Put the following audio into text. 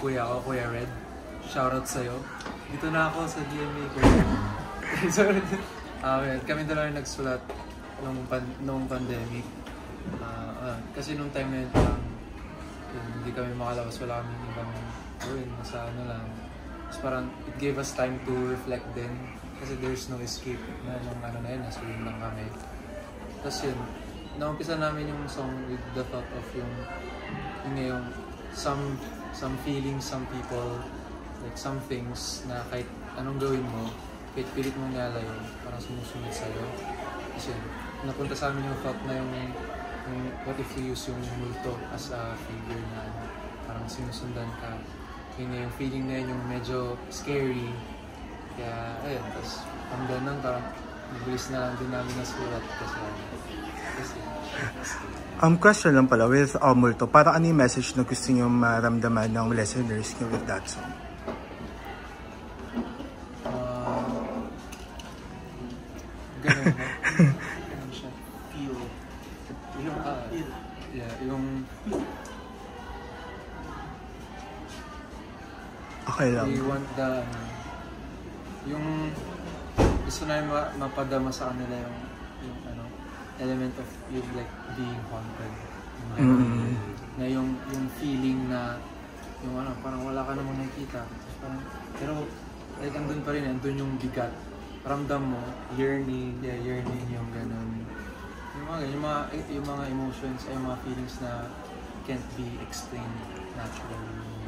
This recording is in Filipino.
kuya ko, Kuya Red. Shoutout sa'yo. Dito na ako sa DMA, Kuya. So, kami dalawa yung nagsulat nung pandemic. Kasi nung time na yun, hindi kami makalabas, wala kami ibang gawin, nasa ano lang. Tapos parang it gave us time to reflect din kasi there's no escape na nung ano na yun, nasa yun lang kami. Tapos yun, naumpisa namin yung song with the thought of yung some feelings, some people, like some things na kahit anong gawin mo, kahit pilit mong nialayo, parang sumusunod sa'yo. Tapos yun, napunta sa amin yung thought na yung what if we use yung multo as a figure na parang sinusundan ka. Yun yung feeling na yun yung medyo scary. Kaya ayun, tapos hanggang nun parang nagbilis na lang din namin na sulat kasi question lang pala with multo, para ano yung message na gusto nyo maramdaman ng listeners nyo with that song? Ganun siya. Feel. Yung okay lang. we want yung gusto na mapadama sa kanila yung element of yung like being haunted. Na yung feeling na yung parang wala ka namang nakikita. Pero like andun pa rin, andun yung bigat. Ramdam mo, yearning yung ganun. Yung mga emotions ay mga feelings na can't be explained naturally.